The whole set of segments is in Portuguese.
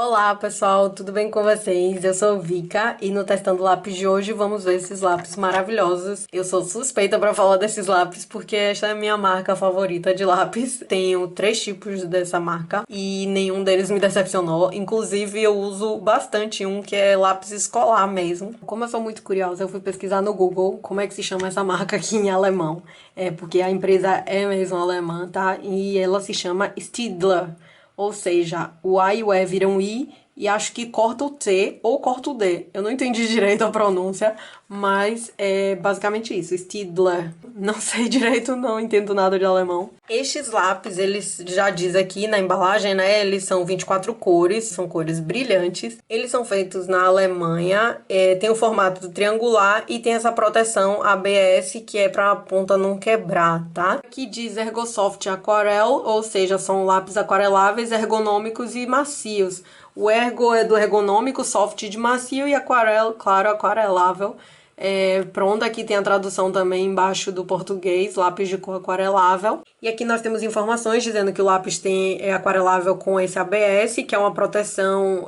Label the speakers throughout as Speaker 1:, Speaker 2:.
Speaker 1: Olá pessoal, tudo bem com vocês? Eu sou Vika e no Testando Lápis de hoje vamos ver esses lápis maravilhosos. Eu sou suspeita pra falar desses lápis porque esta é a minha marca favorita de lápis. Tenho 3 tipos dessa marca e nenhum deles me decepcionou. Inclusive eu uso bastante um que é lápis escolar mesmo. Como eu sou muito curiosa, eu fui pesquisar no Google como é que se chama essa marca aqui em alemão. Porque a empresa é mesmo alemã, tá? E ela se chama Staedtler. Ou seja, o A e o E viram I e acho que corta o T ou corta o D. Eu não entendi direito a pronúncia, mas é basicamente isso, Staedtler. Não sei direito, não entendo nada de alemão. Estes lápis, eles já diz aqui na embalagem, né? Eles são 24 cores, são cores brilhantes. Eles são feitos na Alemanha, tem o formato triangular e tem essa proteção ABS, que é para a ponta não quebrar, tá? Aqui diz Ergosoft Aquarel, ou seja, são lápis aquareláveis, ergonômicos e macios. O ergo é do ergonômico, soft de macio e aquarel, claro, aquarelável. Pronto, aqui tem a tradução também embaixo do português, lápis de cor aquarelável. E aqui nós temos informações dizendo que o lápis é aquarelável com esse ABS, que é uma proteção,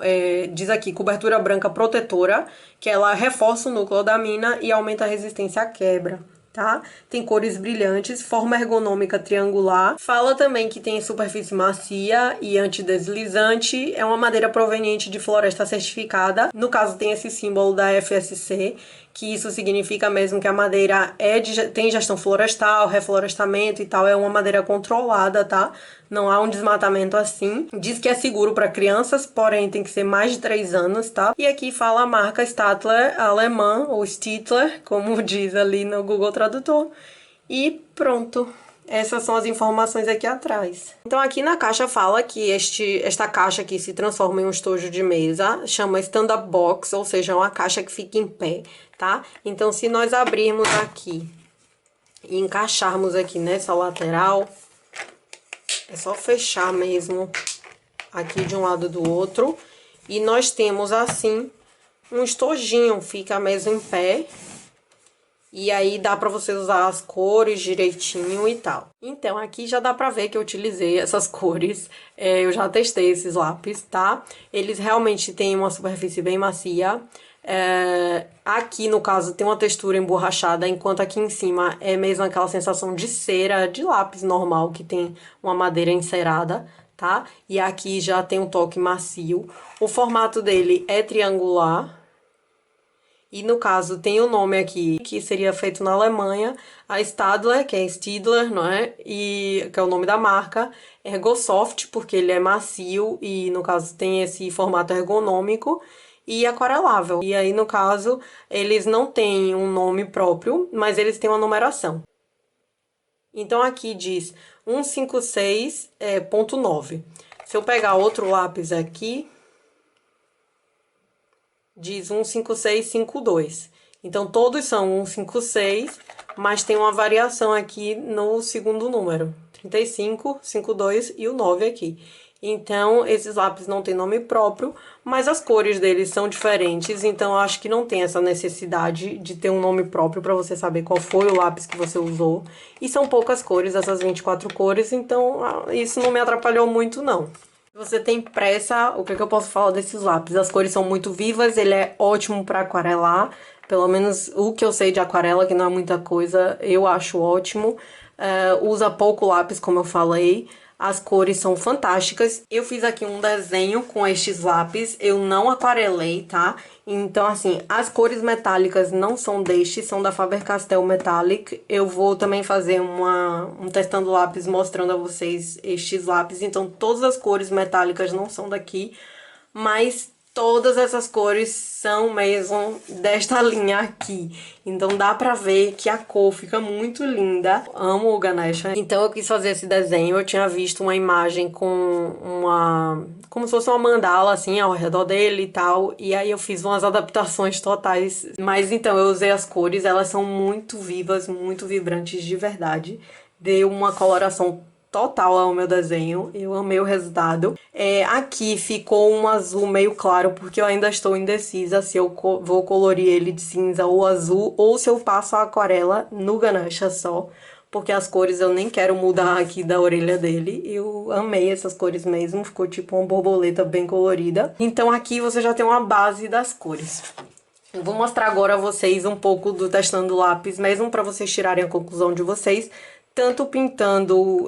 Speaker 1: diz aqui, cobertura branca protetora, que ela reforça o núcleo da mina e aumenta a resistência à quebra. Tá? Tem cores brilhantes, forma ergonômica triangular. Fala também que tem superfície macia e antideslizante. É uma madeira proveniente de floresta certificada. No caso, tem esse símbolo da FSC, que isso significa mesmo que a madeira tem gestão florestal, reflorestamento e tal. É uma madeira controlada, tá? Não há um desmatamento assim. Diz que é seguro para crianças, porém tem que ser mais de 3 anos, tá? E aqui fala a marca Staedtler alemã, ou Staedtler, como diz ali no Google Tradutor. E pronto. Essas são as informações aqui atrás. Então aqui na caixa fala que esta caixa aqui se transforma em um estojo de mesa, chama stand-up box, ou seja, é uma caixa que fica em pé, tá? Então se nós abrirmos aqui e encaixarmos aqui nessa lateral, é só fechar mesmo aqui de um lado do outro. E nós temos assim um estojinho, fica mesmo em pé. E aí dá pra você usar as cores direitinho e tal. Então aqui já dá pra ver que eu utilizei essas cores. Eu já testei esses lápis, tá? Eles realmente têm uma superfície bem macia. Aqui no caso tem uma textura emborrachada, enquanto aqui em cima é mesmo aquela sensação de cera, de lápis normal, que tem uma madeira encerada, tá? E aqui já tem um toque macio. O formato dele é triangular. E no caso tem o nome aqui, que seria feito na Alemanha, a Staedtler, que é Staedtler, não é? E que é o nome da marca, Ergosoft, porque ele é macio e no caso tem esse formato ergonômico, e aquarelável. E aí no caso eles não têm um nome próprio, mas eles têm uma numeração. Então aqui diz 156.9. Se eu pegar outro lápis aqui, diz 15652. Então, todos são 156, mas tem uma variação aqui no segundo número. 35, 52 e o 9 aqui. Então, esses lápis não têm nome próprio, mas as cores deles são diferentes. Então, eu acho que não tem essa necessidade de ter um nome próprio para você saber qual foi o lápis que você usou. E são poucas cores, essas 24 cores, então isso não me atrapalhou muito, não. Se você tem pressa, o que eu posso falar desses lápis? As cores são muito vivas, ele é ótimo para aquarelar. Pelo menos o que eu sei de aquarela, que não é muita coisa, eu acho ótimo. Usa pouco lápis, como eu falei. As cores são fantásticas. Eu fiz aqui um desenho com estes lápis, eu não aquarelei, tá? Então, assim, as cores metálicas não são destes, são da Faber-Castell Metallic. Eu vou também fazer um testando lápis mostrando a vocês estes lápis. Então, todas as cores metálicas não são daqui, mas todas essas cores são mesmo desta linha aqui. Então dá pra ver que a cor fica muito linda. Amo o Ganesha. Então eu quis fazer esse desenho. Eu tinha visto uma imagem com como se fosse uma mandala assim ao redor dele e tal. E aí eu fiz umas adaptações totais. Mas então eu usei as cores. Elas são muito vivas, muito vibrantes de verdade. Deu uma coloração total ao meu desenho, eu amei o resultado. Aqui ficou um azul meio claro, porque eu ainda estou indecisa se eu vou colorir ele de cinza ou azul, ou se eu passo a aquarela no Ganesha só, porque as cores eu nem quero mudar aqui da orelha dele. Eu amei essas cores mesmo, ficou tipo uma borboleta bem colorida. Então aqui você já tem uma base das cores. Eu vou mostrar agora a vocês um pouco do testando lápis, mesmo para vocês tirarem a conclusão de vocês, tanto pintando,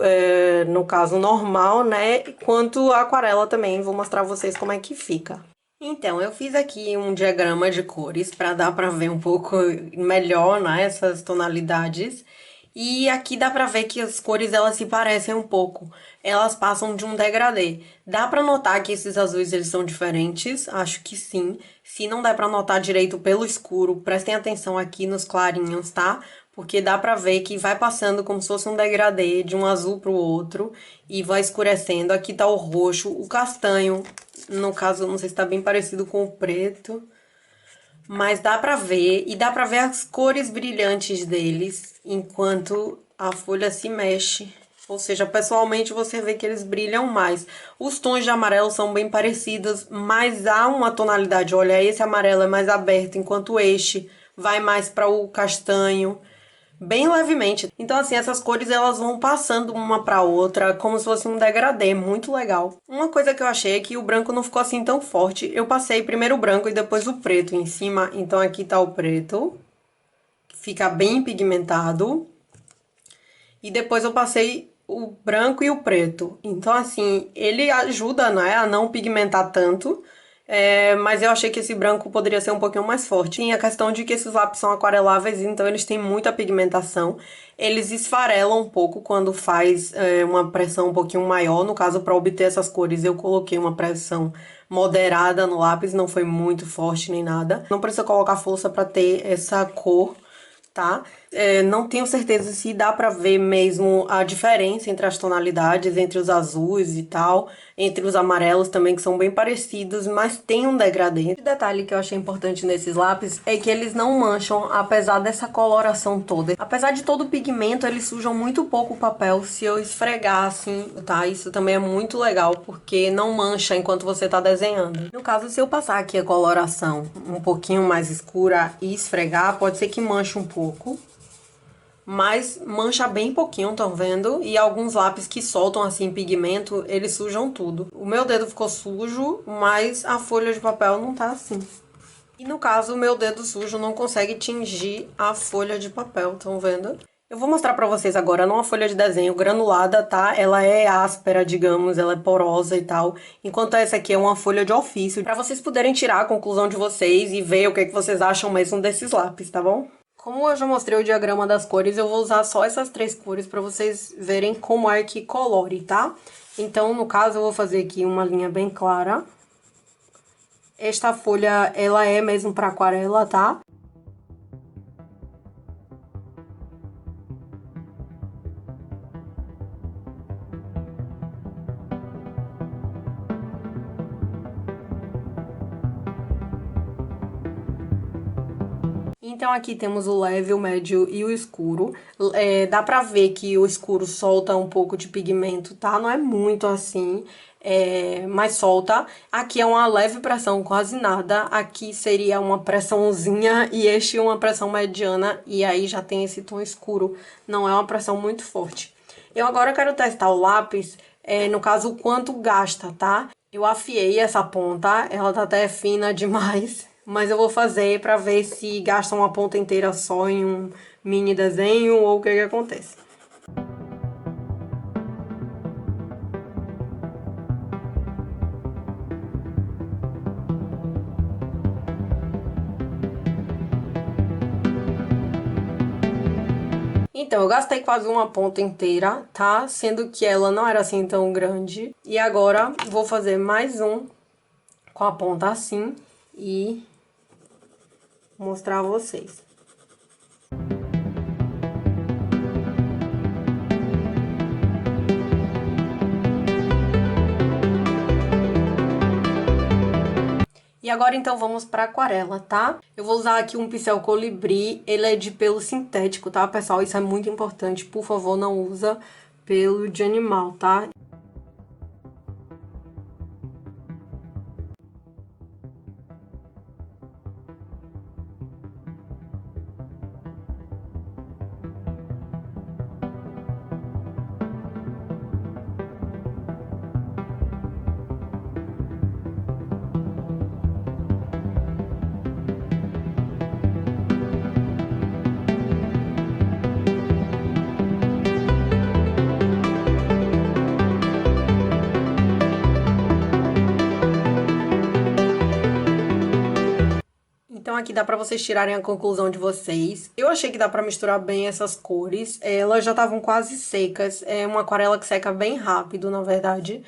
Speaker 1: no caso normal, né, quanto a aquarela também. Vou mostrar a vocês como é que fica. Então, eu fiz aqui um diagrama de cores para dar para ver um pouco melhor, né, essas tonalidades. E aqui dá pra ver que as cores elas se parecem um pouco. Elas passam de um degradê. Dá pra notar que esses azuis eles são diferentes? Acho que sim. Se não der pra notar direito pelo escuro, prestem atenção aqui nos clarinhos, tá? Porque dá pra ver que vai passando como se fosse um degradê de um azul pro outro e vai escurecendo. Aqui tá o roxo, o castanho, no caso, não sei se tá bem parecido com o preto. Mas dá pra ver, e dá pra ver as cores brilhantes deles enquanto a folha se mexe. Ou seja, pessoalmente você vê que eles brilham mais. Os tons de amarelo são bem parecidos, mas há uma tonalidade. Olha, esse amarelo é mais aberto, enquanto este vai mais para o castanho. Bem levemente. Então, assim, essas cores elas vão passando uma pra outra, como se fosse um degradê, muito legal. Uma coisa que eu achei é que o branco não ficou assim tão forte. Eu passei primeiro o branco e depois o preto em cima. Então, aqui tá o preto, que fica bem pigmentado. E depois eu passei o branco e o preto. Então, assim, ele ajuda, né, a não pigmentar tanto. Mas eu achei que esse branco poderia ser um pouquinho mais forte. Tem a questão de que esses lápis são aquareláveis, então eles têm muita pigmentação. Eles esfarelam um pouco quando faz uma pressão um pouquinho maior. No caso, para obter essas cores, eu coloquei uma pressão moderada no lápis, não foi muito forte nem nada. Não precisa colocar força para ter essa cor, tá? Não tenho certeza se dá pra ver mesmo a diferença entre as tonalidades, entre os azuis e tal, entre os amarelos também, que são bem parecidos, mas tem um degradê. O detalhe que eu achei importante nesses lápis é que eles não mancham, apesar dessa coloração toda. Apesar de todo o pigmento, eles sujam muito pouco o papel se eu esfregar assim, tá? Isso também é muito legal, porque não mancha enquanto você tá desenhando. No caso, se eu passar aqui a coloração um pouquinho mais escura e esfregar, pode ser que manche um pouco. Mas mancha bem pouquinho, estão vendo? E alguns lápis que soltam assim pigmento, eles sujam tudo. O meu dedo ficou sujo, mas a folha de papel não tá assim. E no caso, o meu dedo sujo não consegue tingir a folha de papel, estão vendo? Eu vou mostrar pra vocês agora numa folha de desenho granulada, tá? Ela é áspera, digamos, ela é porosa e tal. Enquanto essa aqui é uma folha de ofício, pra vocês poderem tirar a conclusão de vocês e ver o que é que vocês acham mesmo desses lápis, tá bom? Como eu já mostrei o diagrama das cores, eu vou usar só essas três cores para vocês verem como é que colore, tá? Então, no caso, eu vou fazer aqui uma linha bem clara. Esta folha, ela é mesmo para aquarela, tá? Então aqui temos o leve, o médio e o escuro. Dá pra ver que o escuro solta um pouco de pigmento, tá? Não é muito assim, mas solta. Aqui é uma leve pressão, quase nada. Aqui seria uma pressãozinha e este uma pressão mediana. E aí já tem esse tom escuro, não é uma pressão muito forte. Eu agora quero testar o lápis, no caso, o quanto gasta, tá? Eu afiei essa ponta, ela tá até fina demais. Mas eu vou fazer pra ver se gasta uma ponta inteira só em um mini desenho ou o que que acontece. Então, eu gastei quase uma ponta inteira, tá? Sendo que ela não era assim tão grande. E agora vou fazer mais um com a ponta assim e mostrar a vocês. E agora, então, vamos pra aquarela, tá? Eu vou usar aqui um pincel colibri, ele é de pelo sintético, tá, pessoal? Isso é muito importante, por favor, não usa pelo de animal, tá? Então aqui dá pra vocês tirarem a conclusão de vocês. Eu achei que dá pra misturar bem essas cores. Elas já estavam quase secas. É uma aquarela que seca bem rápido, na verdade.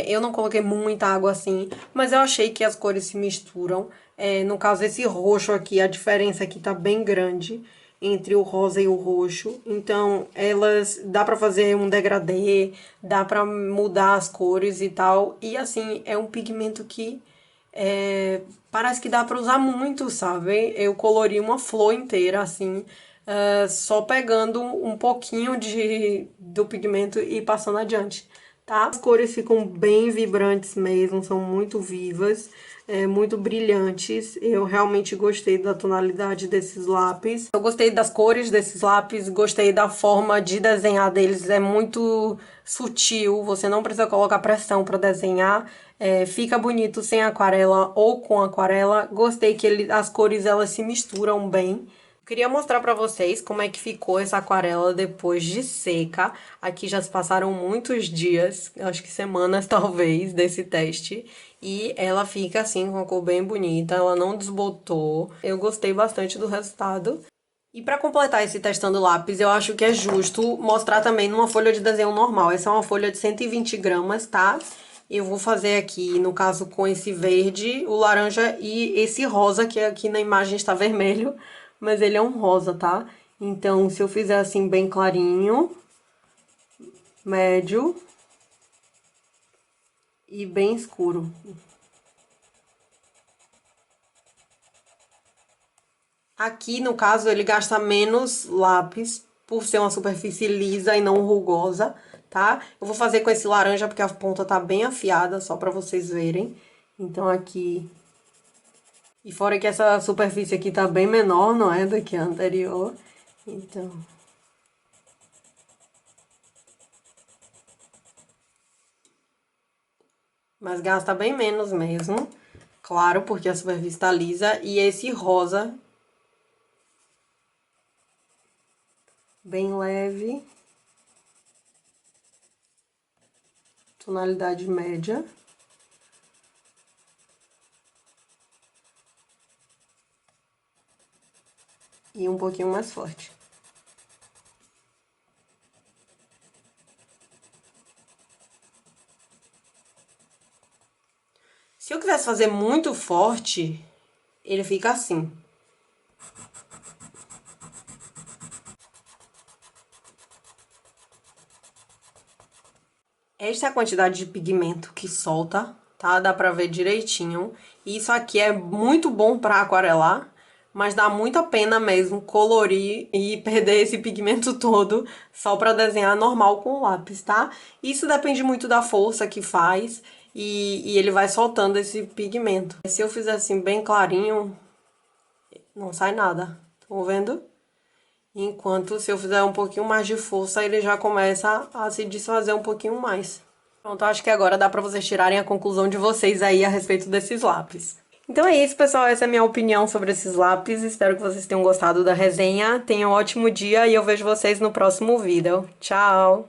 Speaker 1: Eu não coloquei muita água assim, mas eu achei que as cores se misturam. No caso, esse roxo aqui, a diferença aqui tá bem grande entre o rosa e o roxo. Então, elas dá pra fazer um degradê, dá pra mudar as cores e tal. E assim, é um pigmento que parece que dá pra usar muito, sabe? Eu colori uma flor inteira, assim, só pegando um pouquinho do pigmento e passando adiante, tá? As cores ficam bem vibrantes mesmo, são muito vivas, muito brilhantes. Eu realmente gostei da tonalidade desses lápis. Eu gostei das cores desses lápis, gostei da forma de desenhar deles, é muito sutil, você não precisa colocar pressão para desenhar. Fica bonito sem aquarela ou com aquarela. Gostei que as cores elas se misturam bem. Queria mostrar pra vocês como é que ficou essa aquarela depois de seca. Aqui já se passaram muitos dias, acho que semanas talvez, desse teste. E ela fica assim, com uma cor bem bonita, ela não desbotou. Eu gostei bastante do resultado. E para completar esse testando lápis, eu acho que é justo mostrar também numa folha de desenho normal. Essa é uma folha de 120 gramas, tá? Eu vou fazer aqui, no caso, com esse verde, o laranja e esse rosa, que aqui na imagem está vermelho, mas ele é um rosa, tá? Então, se eu fizer assim bem clarinho, médio e bem escuro. Aqui, no caso, ele gasta menos lápis, por ser uma superfície lisa e não rugosa, tá? Eu vou fazer com esse laranja, porque a ponta tá bem afiada, só pra vocês verem. Então, aqui... E fora que essa superfície aqui tá bem menor, não é? Do que a anterior. Então... Mas gasta bem menos mesmo. Claro, porque a superfície tá lisa. E esse rosa... bem leve, tonalidade média. E um pouquinho mais forte. Se eu quisesse fazer muito forte, ele fica assim. Esta é a quantidade de pigmento que solta, tá? Dá pra ver direitinho. E isso aqui é muito bom pra aquarelar, mas dá muita pena mesmo colorir e perder esse pigmento todo só pra desenhar normal com o lápis, tá? Isso depende muito da força que faz e ele vai soltando esse pigmento. Se eu fizer assim bem clarinho, não sai nada. Estão vendo? Enquanto se eu fizer um pouquinho mais de força, ele já começa a se desfazer um pouquinho mais. Pronto, acho que agora dá pra vocês tirarem a conclusão de vocês aí a respeito desses lápis. Então é isso, pessoal. Essa é a minha opinião sobre esses lápis. Espero que vocês tenham gostado da resenha. Tenham um ótimo dia e eu vejo vocês no próximo vídeo. Tchau!